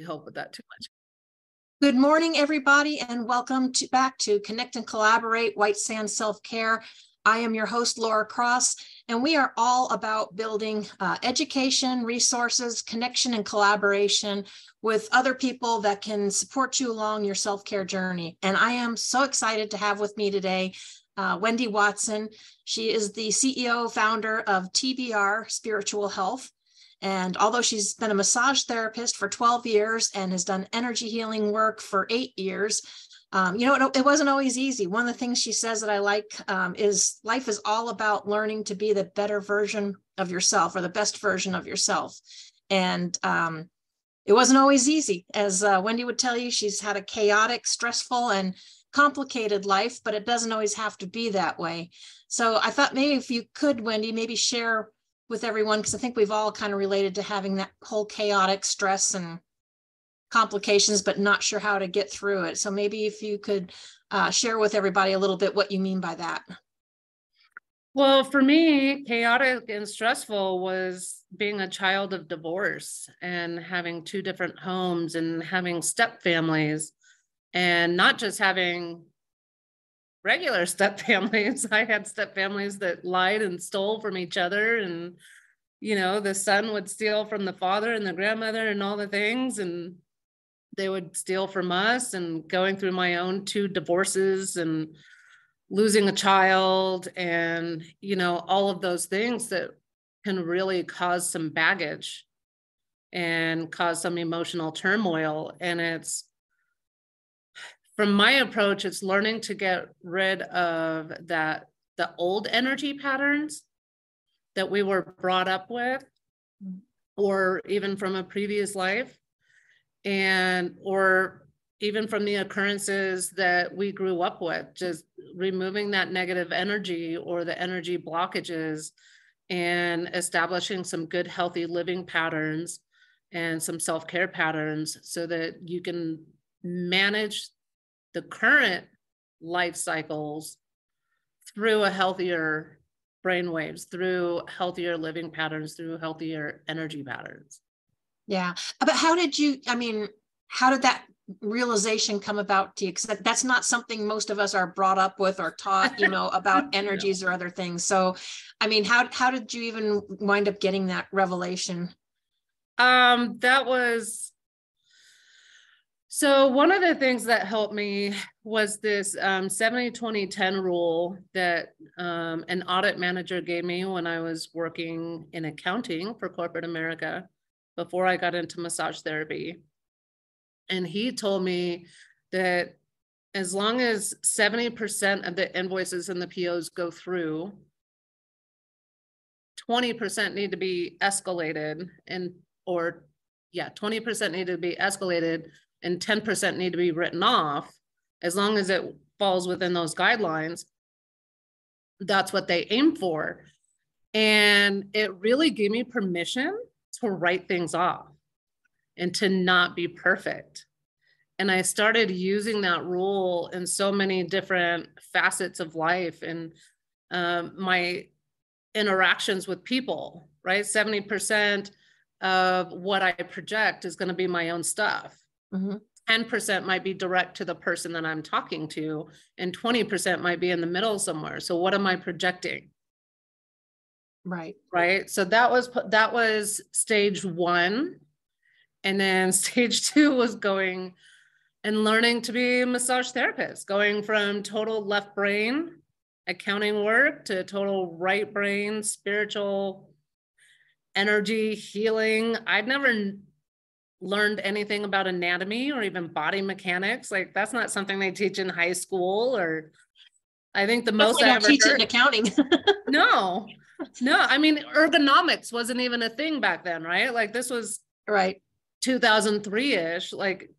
help with that too much. Good morning, everybody, and welcome back to Connect and Collaborate White Sand Self-Care. I am your host, Laura Cross, and we are all about building education, resources, connection, and collaboration with other people that can support you along your self-care journey. And I am so excited to have with me today Wendy Watson. She is the CEO, founder of TBR Spiritual Health. And although she's been a massage therapist for 12 years and has done energy healing work for 8 years, it wasn't always easy. One of the things she says that I like is life is all about learning to be the better version of yourself or the best version of yourself. And it wasn't always easy. As Wendy would tell you, she's had a chaotic, stressful, and complicated life, but it doesn't always have to be that way. So I thought maybe if you could, Wendy, maybe share with everyone, because I think we've all kind of related to having that whole chaotic stress and complications, but not sure how to get through it. So maybe if you could share with everybody a little bit what you mean by that. Well, for me, chaotic and stressful was being a child of divorce and having 2 different homes and having step families, and not just having regular step families. I had step families that lied and stole from each other. And, the son would steal from the father and the grandmother and all the things. And they would steal from us, and going through my own 2 divorces and losing a child and, all of those things that can really cause some baggage and cause some emotional turmoil. And from my approach, it's learning to get rid of the old energy patterns that we were brought up with, or even from a previous life, or even from the occurrences that we grew up with, just removing that negative energy or the energy blockages and establishing some good, healthy living patterns and some self-care patterns so that you can manage the current life cycles through a healthier brainwaves, through healthier living patterns, through healthier energy patterns. Yeah. But how did that realization come about to you? Because that's not something most of us are brought up with or taught, about energies or other things. So, how did you even wind up getting that revelation? So one of the things that helped me was this 70-20-10 rule that an audit manager gave me when I was working in accounting for corporate America before I got into massage therapy. And he told me that as long as 70% of the invoices and the POs go through, 20% need to be escalated, 20% need to be escalated and 10% need to be written off. As long as it falls within those guidelines, that's what they aim for. And it really gave me permission to write things off and to not be perfect. And I started using that rule in so many different facets of life and my interactions with people, right? 70% of what I project is going to be my own stuff. 10% might be direct to the person that I'm talking to, and 20% might be in the middle somewhere. So what am I projecting? Right. So that was stage 1. And then stage 2 was going and learning to be a massage therapist, going from total left brain accounting work to total right brain spiritual energy healing. I'd never learned anything about anatomy or even body mechanics. Like, that's not something they teach in high school, or I think the most I ever teach it in accounting. No, ergonomics wasn't even a thing back then, right? Like, this was 2003-ish. Like,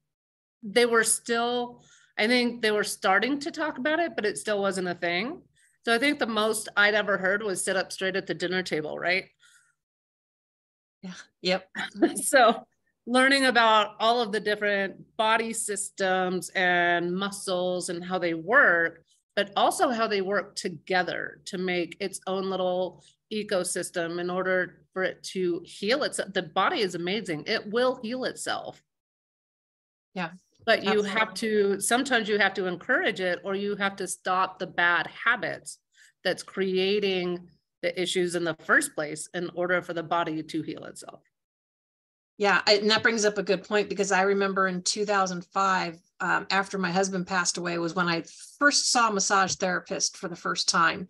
I think they were starting to talk about it, but it still wasn't a thing. So I think the most I'd ever heard was sit up straight at the dinner table, right? Yeah. Yep. So learning about all of the different body systems and muscles and how they work, but also how they work together to make its own little ecosystem in order for it to heal itself. The body is amazing. It will heal itself. Yeah. But you Absolutely. have to, sometimes you have to encourage it, or you have to stop the bad habits that's creating the issues in the first place in order for the body to heal itself. Yeah, and that brings up a good point, because I remember in 2005, after my husband passed away, was when I first saw a massage therapist for the first time.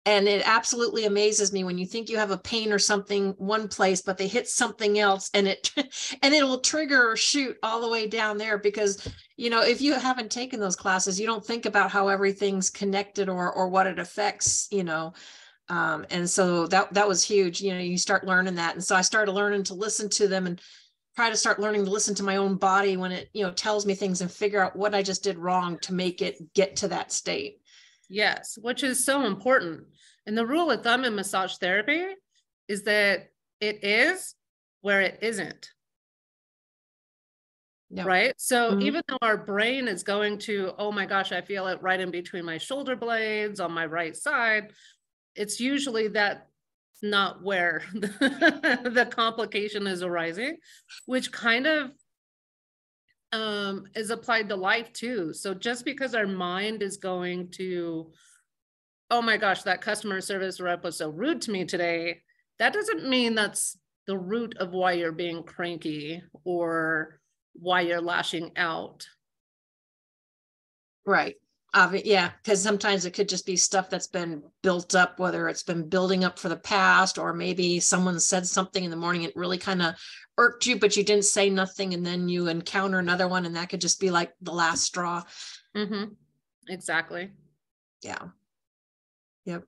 And it absolutely amazes me when you think you have a pain or something one place, but they hit something else, and it and it will trigger or shoot all the way down there, because if you haven't taken those classes, you don't think about how everything's connected, or what it affects. And so that was huge. You start learning that. And so I started learning to listen to them, and try to start learning to listen to my own body when it, tells me things, and figure out what I just did wrong to make it get to that state. Yes, which is so important. And the rule of thumb in massage therapy is that it is where it isn't. Yep. Right? So even though our brain is going to, oh my gosh, I feel it right in between my shoulder blades on my right side, it's usually that's not where the complication is arising, which kind of is applied to life too. So just because our mind is going to, oh my gosh, that customer service rep was so rude to me today, that doesn't mean that's the root of why you're being cranky or why you're lashing out. Right. Yeah, because sometimes it could just be stuff that's been built up, whether it's been building up for the past, or maybe someone said something in the morning, it really kind of irked you, but you didn't say nothing, and then you encounter another one, and that could just be like the last straw. Exactly. Yeah. Yep.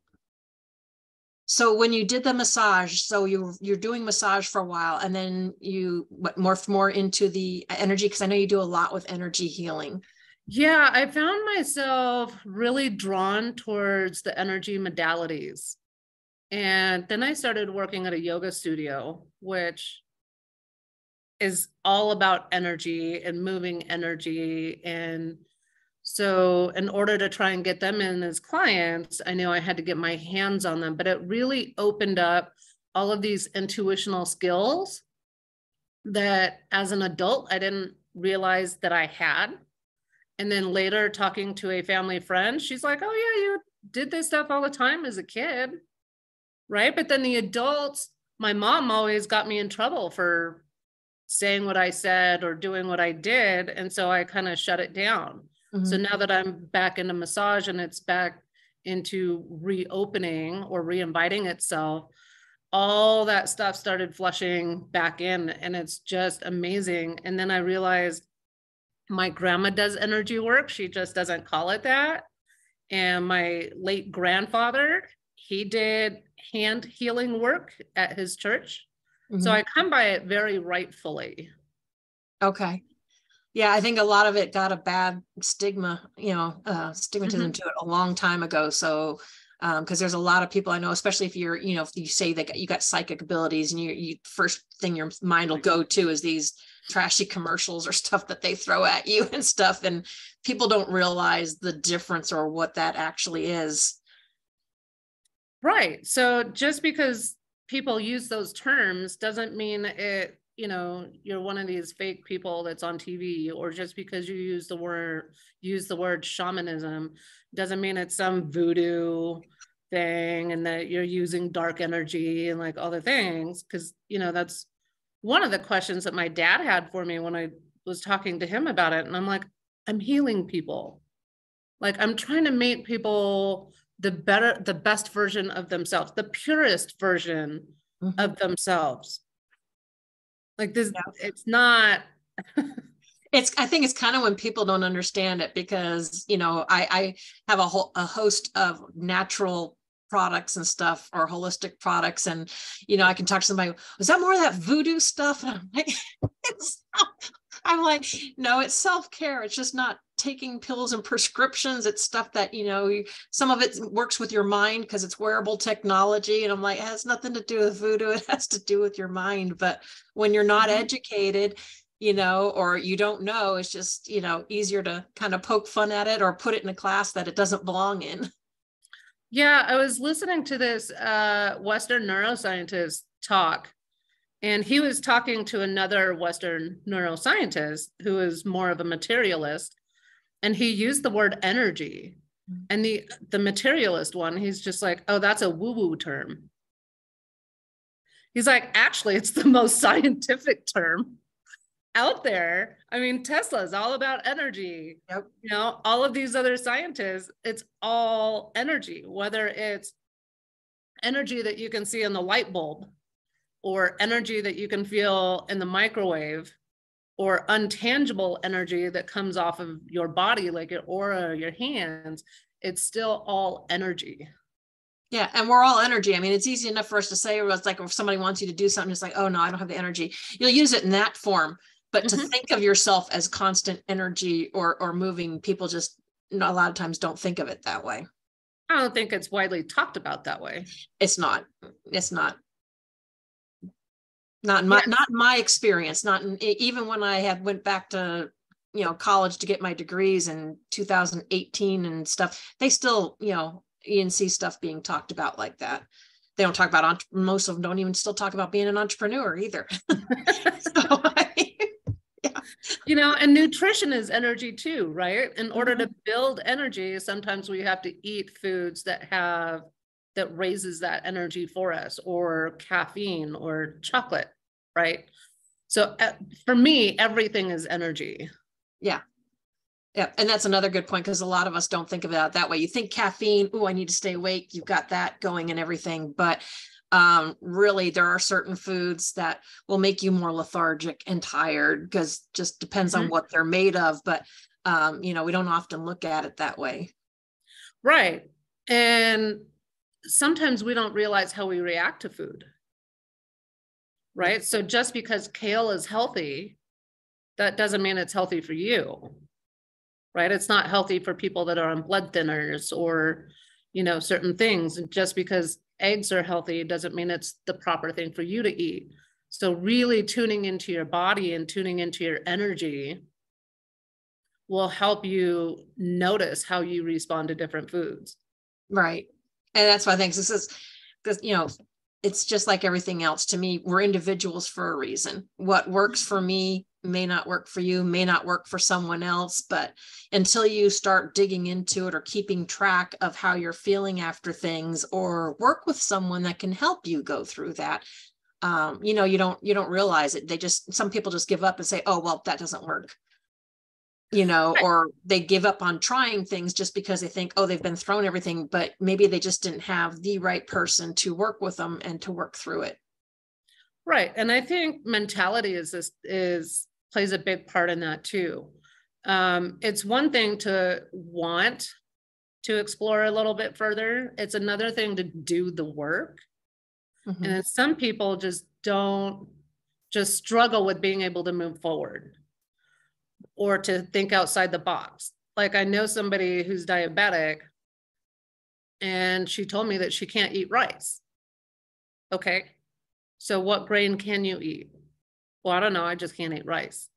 So when you did the massage, so you're doing massage for a while, and then you morphed more into the energy, because I know you do a lot with energy healing. Yeah, I found myself really drawn towards the energy modalities. And then I started working at a yoga studio, which is all about energy and moving energy. And so in order to try and get them in as clients, I knew I had to get my hands on them, but it really opened up all of these intuitional skills that as an adult, I didn't realize that I had. And then later talking to a family friend, she's like, oh yeah, you did this stuff all the time as a kid, right? But then the adults, my mom always got me in trouble for saying what I said or doing what I did. And so I kind of shut it down. So now that I'm back into massage and it's back into reopening or re-inviting itself, all that stuff started flushing back in, and it's just amazing. And then I realized my grandma does energy work. She just doesn't call it that. And my late grandfather, he did hand healing work at his church. So I come by it very rightfully. Okay. Yeah, I think a lot of it got a bad stigma, stigmatism to it a long time ago. So, because there's a lot of people I know, especially if you're, if you say that you got psychic abilities, and you first thing your mind will go to is these trashy commercials or stuff that they throw at you and stuff. And people don't realize the difference or what that actually is. Right. So just because people use those terms doesn't mean it, you're one of these fake people that's on TV, or just because you use the word shamanism doesn't mean it's some voodoo thing and that you're using dark energy and like other things. Cause that's one of the questions that my dad had for me when I was talking to him about it. And I'm like, I'm healing people. Like I'm trying to make people the best version of themselves, the purest version of themselves. Like this, it's not. I think it's kind of when people don't understand it, because, I have a host of natural products and stuff, or holistic products. And, I can talk to somebody, was that more of that voodoo stuff? And I'm like, no, it's self-care. It's just not taking pills and prescriptions. It's stuff that, some of it works with your mind because it's wearable technology. And I'm like, it has nothing to do with voodoo. It has to do with your mind. But when you're not educated, or you don't know, it's just, easier to kind of poke fun at it or put it in a class that it doesn't belong in. Yeah, I was listening to this Western neuroscientist talk, And he was talking to another Western neuroscientist who is more of a materialist. And he used the word energy. And the materialist one, he's just like, oh, that's a woo-woo term. He's like, actually, it's the most scientific term out there. I mean, Tesla is all about energy. Yep. You know, all of these other scientists, it's all energy, whether it's energy that you can see in the light bulb, or energy that you can feel in the microwave, or untangible energy that comes off of your body, like your aura, your hands. It's still all energy. Yeah. And we're all energy. I mean, it's easy enough for us to say, it's like if somebody wants you to do something, it's like, oh no, I don't have the energy. You'll use it in that form. But to think of yourself as constant energy or moving, people just a lot of times don't think of it that way. I don't think it's widely talked about that way. It's not. Not in my experience. Even when I went back to college to get my degrees in 2018 and stuff, they still E&C stuff being talked about like that. They don't talk about most of them don't even still talk about being an entrepreneur either. So, yeah. And nutrition is energy too, right? In order to build energy, sometimes we have to eat foods that raises that energy for us, or caffeine or chocolate, right? So for me, everything is energy. Yeah. Yeah. And that's another good point, because a lot of us don't think of it that way. You think caffeine, oh, I need to stay awake. You've got that going and everything. But really, there are certain foods that will make you more lethargic and tired, because just depends on what they're made of. But, we don't often look at it that way. Right. And sometimes we don't realize how we react to food. Right. Yeah. So just because kale is healthy, that doesn't mean it's healthy for you. Right. It's not healthy for people that are on blood thinners or, certain things. And just because eggs are healthy doesn't mean it's the proper thing for you to eat. So really tuning into your body and tuning into your energy will help you notice how you respond to different foods. Right. And that's why I think this is, because, it's just like everything else. To me, we're individuals for a reason. What works for me may not work for you, may not work for someone else. But until you start digging into it or keeping track of how you're feeling after things, or work with someone that can help you go through that, you don't realize it. Some people just give up and say, oh, well, that doesn't work. Or they give up on trying things just because they think, oh, they've been thrown everything, but maybe they just didn't have the right person to work with them and to work through it. Right. And I think mentality plays a big part in that too. It's one thing to want to explore a little bit further. It's another thing to do the work. And some people just struggle with being able to move forward, or to think outside the box. Like, I know somebody who's diabetic, and she told me that she can't eat rice. Okay, so what grain can you eat? Well, I don't know, I just can't eat rice.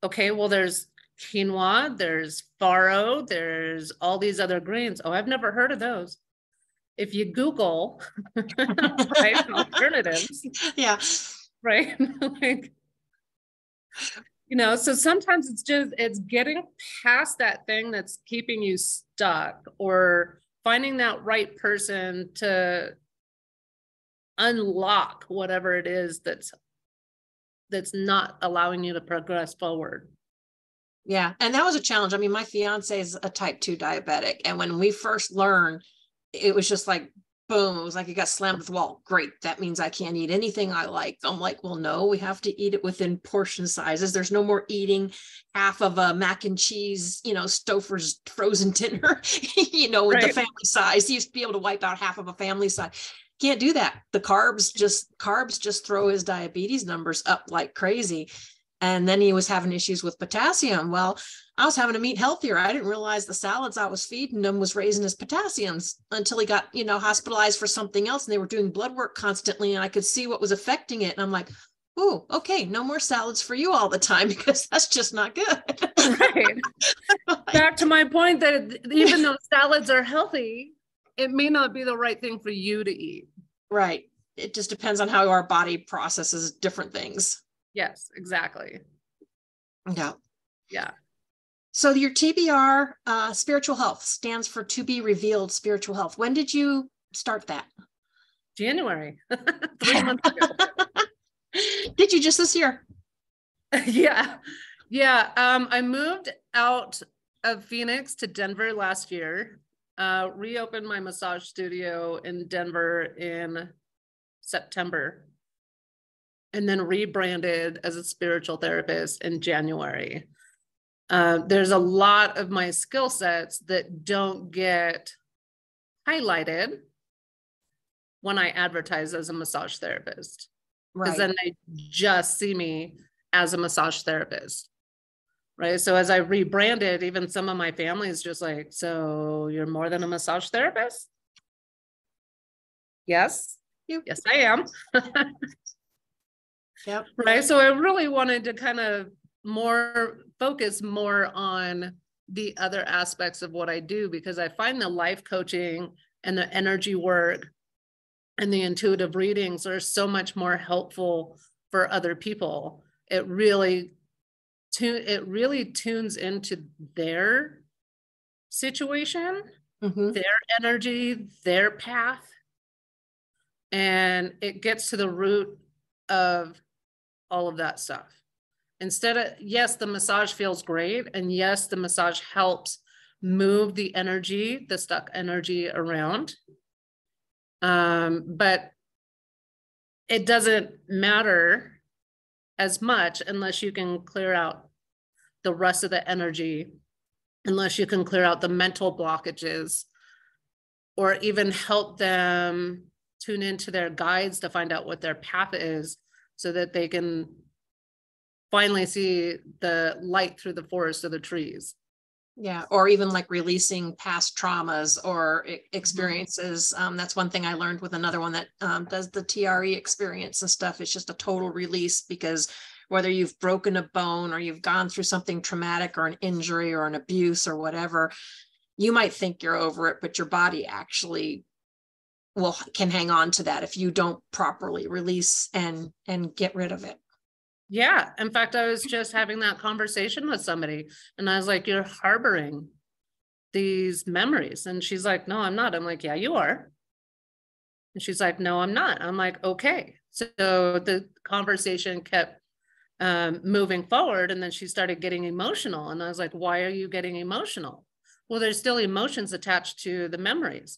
Okay, well, there's quinoa, there's farro, there's all these other grains. Oh, I've never heard of those. If you Google right, alternatives, yeah, right, like, so sometimes it's getting past that thing that's keeping you stuck, or finding that right person to unlock whatever it is that's not allowing you to progress forward. Yeah. And that was a challenge. I mean, my fiance is a type 2 diabetic. And when we first learned, it was just like, boom, it was like it got slammed with the wall. Great. That means I can't eat anything I like. I'm like, well, no, we have to eat it within portion sizes. There's no more eating half of a mac and cheese, Stouffer's frozen dinner, with the family size. He used to be able to wipe out half of a family size. Can't do that. The carbs just throw his diabetes numbers up like crazy. And then he was having issues with potassium. Well, I was having him eat healthier. I didn't realize the salads I was feeding him was raising his potassiums until he got, hospitalized for something else. And they were doing blood work constantly, and I could see what was affecting it. And I'm like, ooh, okay, no more salads for you all the time, because that's just not good. Right. Back to my point that even though salads are healthy, it may not be the right thing for you to eat. Right. it just depends on how our body processes different things. Yes, exactly. Yeah. Yeah. So your TBR, spiritual health, stands for to be revealed spiritual health. When did you start that? January, 3 months ago. Did you just this year? Yeah. Yeah. I moved out of Phoenix to Denver last year, reopened my massage studio in Denver in September, and then rebranded as a spiritual therapist in January. There's a lot of my skill sets that don't get highlighted when I advertise as a massage therapist, because then they just see me as a massage therapist. Right. So as I rebranded, even some of my family is just like, so you're more than a massage therapist? Yes. Yes, I am. Yep. Right. So I really wanted to kind of focus more on the other aspects of what I do, because I find the life coaching and the energy work and the intuitive readings are so much more helpful for other people. It really tunes into their situation, their energy, their path, and it gets to the root of all of that stuff. Instead of, yes, the massage feels great, and yes, the massage helps move the energy, the stuck energy around, but it doesn't matter as much unless you can clear out the rest of the energy, unless you can clear out the mental blockages, or even help them tune into their guides to find out what their path is, so that they can finally see the light through the forest of the trees. Yeah. Or even like releasing past traumas or experiences. That's one thing I learned with another one that does the TRE experience and stuff. It's just a total release, because whether you've broken a bone or you've gone through something traumatic or an injury or an abuse or whatever, you might think you're over it, but your body actually can hang on to that if you don't properly release and get rid of it. Yeah. In fact, I was just having that conversation with somebody, and I was like, you're harboring these memories. And she's like, no, I'm not. I'm like, yeah, you are. And she's like, no, I'm not. I'm like, okay. So the conversation kept moving forward, and then she started getting emotional. And I was like, why are you getting emotional? Well, there's still emotions attached to the memories.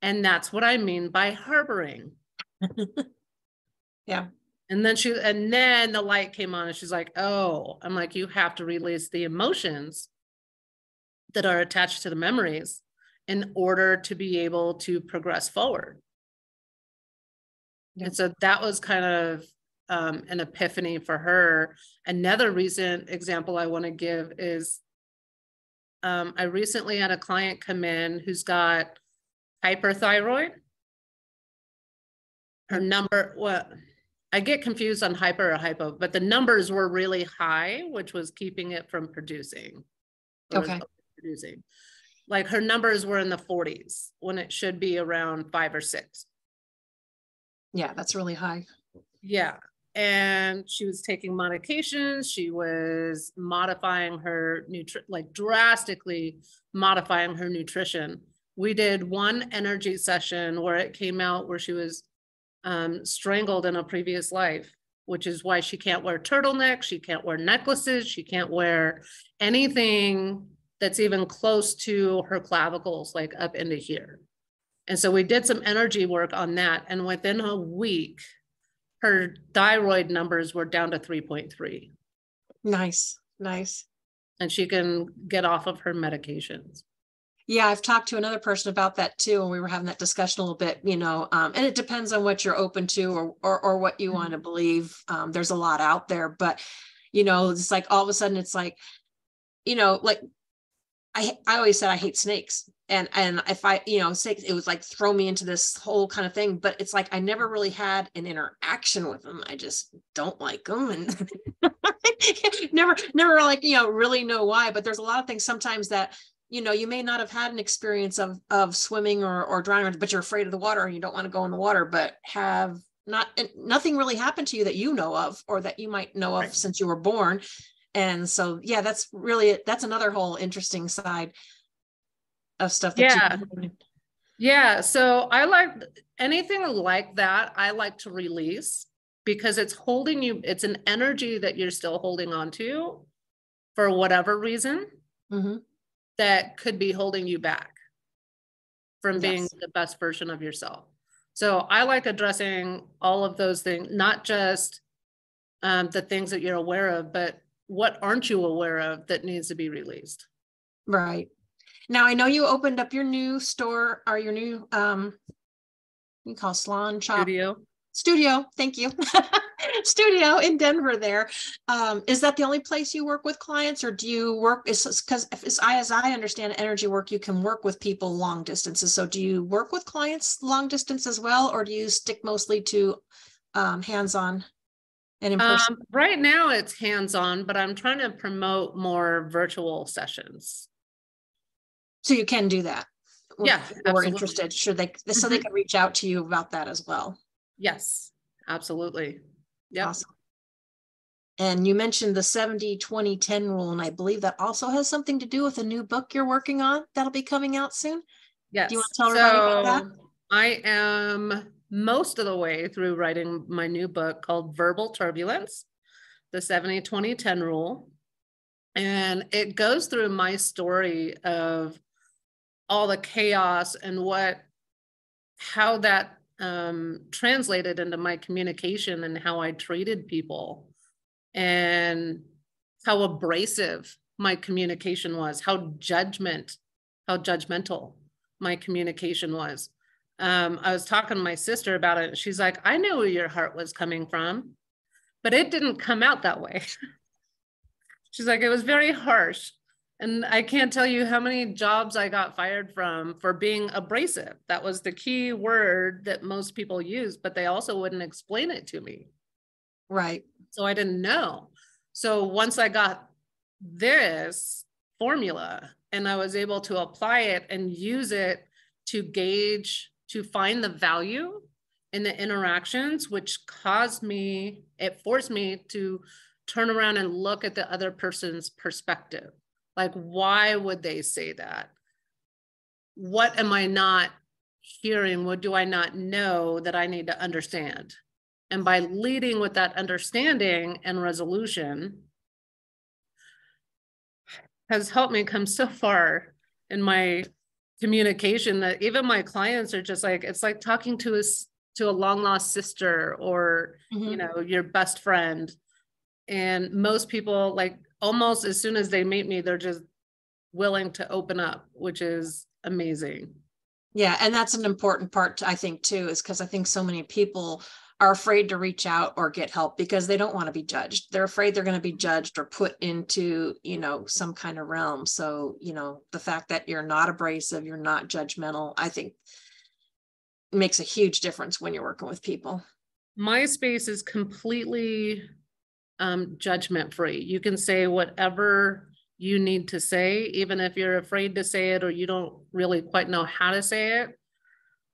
And that's what I mean by harboring. Yeah. And then the light came on, and she's like, oh, I'm like, you have to release the emotions that are attached to the memories in order to be able to progress forward. Yeah. And so that was kind of an epiphany for her. Another recent example I want to give is I recently had a client come in who's got hyperthyroid. Her number, I get confused on hyper or hypo, but the numbers were really high, which was keeping it from producing. Okay. Producing. Like her numbers were in the 40s when it should be around 5 or 6. Yeah, that's really high. Yeah. And she was taking medications. She was modifying her drastically modifying her nutrition. We did one energy session where it came out where she was strangled in a previous life, which is why she can't wear turtlenecks. She can't wear necklaces. She can't wear anything that's even close to her clavicles, like up into here. And so we did some energy work on that. And within a week, her thyroid numbers were down to 3.3. Nice. Nice. And she can get off of her medications. Yeah, I've talked to another person about that too, and we were having that discussion a little bit, and it depends on what you're open to or what you want to believe. There's a lot out there, but, it's like all of a sudden it's like, like I always said I hate snakes. And if I, snakes, it was like throw me into this whole kind of thing, but it's like I never really had an interaction with them. I just don't like them, and never like, really know why. But there's a lot of things sometimes that you may not have had an experience of swimming or drowning, but you're afraid of the water and you don't want to go in the water, but have nothing really happened to you that you know of, or that you might know of since you were born. And so, yeah, that's another whole interesting side of stuff that yeah. So I like anything like that. I like to release, because it's holding you. It's an energy that you're still holding on to for whatever reason. Mm-hmm. That could be holding you back from being the best version of yourself. So I like addressing all of those things, not just the things that you're aware of, but what aren't you aware of that needs to be released. Right. Now, I know you opened up your new store, or your new, you call salon shop? Studio. Thank you. Studio in Denver there. Is that the only place you work with clients, or do you work, because as I understand energy work, you can work with people long distances. So do you work with clients long distance as well, or do you stick mostly to hands-on and in person? Right now it's hands-on, but I'm trying to promote more virtual sessions. So you can do that. Yeah, we're interested. Should they, so they can reach out to you about that as well. Yes, absolutely. Yeah. Awesome. And you mentioned the 70-20-10 rule, and I believe that also has something to do with a new book you're working on that'll be coming out soon. Yes. Do you want to tell everybody about that? I am most of the way through writing my new book called Verbal Turbulence, the 70-20-10 rule. And it goes through my story of all the chaos and how that translated into my communication and how I treated people, and how abrasive my communication was, how judgmental my communication was. I was talking to my sister about it, and she's like, I knew where your heart was coming from, but it didn't come out that way. She's like, it was very harsh. And I can't tell you how many jobs I got fired from for being abrasive. That was the key word that most people use, but they also wouldn't explain it to me. Right. So I didn't know. So once I got this formula and I was able to apply it and use it to gauge, to find the value in the interactions, which forced me to turn around and look at the other person's perspective. Like, why would they say that? What am I not hearing? What do I not know that I need to understand? And by leading with that understanding and resolution has helped me come so far in my communication that even my clients are just like, it's like talking to a long lost sister, or, you know, your best friend. And most people, like, almost as soon as they meet me, they're just willing to open up, which is amazing. Yeah. And that's an important part, I think, too, is because I think so many people are afraid to reach out or get help because they don't want to be judged. They're afraid they're going to be judged or put into, some kind of realm. So, the fact that you're not abrasive, you're not judgmental, I think makes a huge difference when you're working with people. My space is completely judgment free. You can say whatever you need to say, even if you're afraid to say it or you don't really quite know how to say it.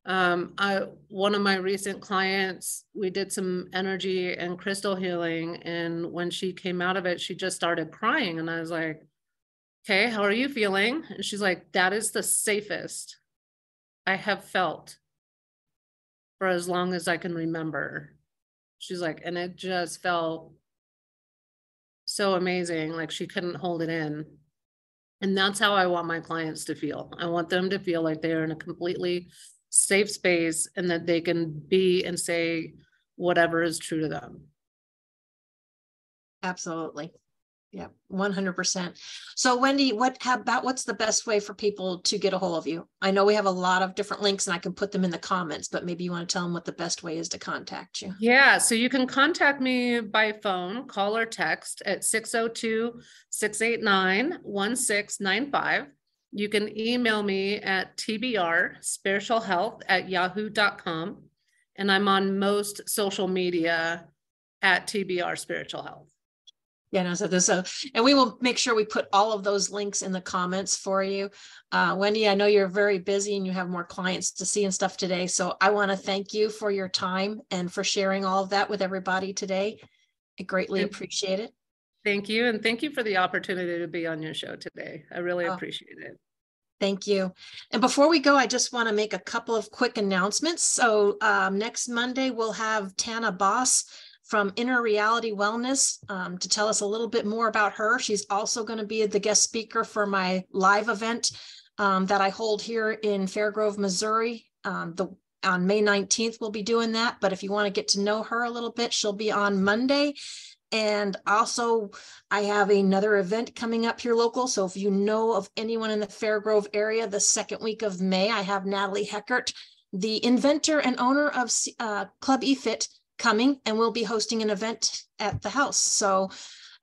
One of my recent clients, we did some energy and crystal healing, and when she came out of it, she just started crying, and I was like, okay, how are you feeling? And she's like, that is the safest I have felt for as long as I can remember. She's like, and it just felt so amazing. Like, she couldn't hold it in. And that's how I want my clients to feel. I want them to feel like they're in a completely safe space and that they can be and say whatever is true to them. Absolutely. Yeah, 100%. So Wendy, what's the best way for people to get a hold of you? I know we have a lot of different links and I can put them in the comments, but maybe you want to tell them what the best way is to contact you. Yeah, so you can contact me by phone, call or text at 602-689-1695. You can email me at tbrspiritualhealth@yahoo.com. And I'm on most social media at TBR Spiritual Health. Yeah, no, so, and we will make sure we put all of those links in the comments for you. Wendy, I know you're very busy and you have more clients to see and stuff today. So I want to thank you for your time and for sharing all of that with everybody today. I greatly appreciate it. Thank you. And thank you for the opportunity to be on your show today. I really appreciate it. Thank you. And before we go, I just want to make a couple of quick announcements. So next Monday, we'll have Tana Boss from Inner Reality Wellness to tell us a little bit more about her. She's also going to be the guest speaker for my live event that I hold here in Fairgrove, Missouri. On May 19th, we'll be doing that. But if you want to get to know her a little bit, she'll be on Monday. And also, I have another event coming up here local. So if you know of anyone in the Fairgrove area, the second week of May, I have Natalie Heckert, the inventor and owner of Club eFit, coming, and we'll be hosting an event at the house. So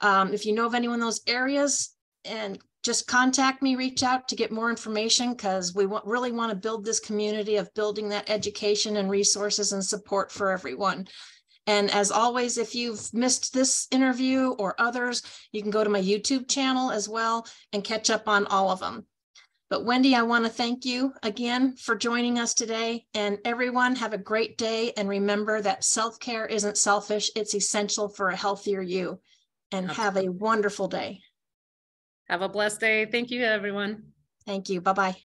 if you know of anyone in those areas, and just contact me, reach out to get more information, because we really want to build this community of building that education and resources and support for everyone. And as always, if you've missed this interview or others, you can go to my YouTube channel as well and catch up on all of them. But Wendy, I want to thank you again for joining us today. And everyone, have a great day. And remember that self-care isn't selfish. It's essential for a healthier you. And have a wonderful day. Have a blessed day. Thank you, everyone. Thank you. Bye-bye.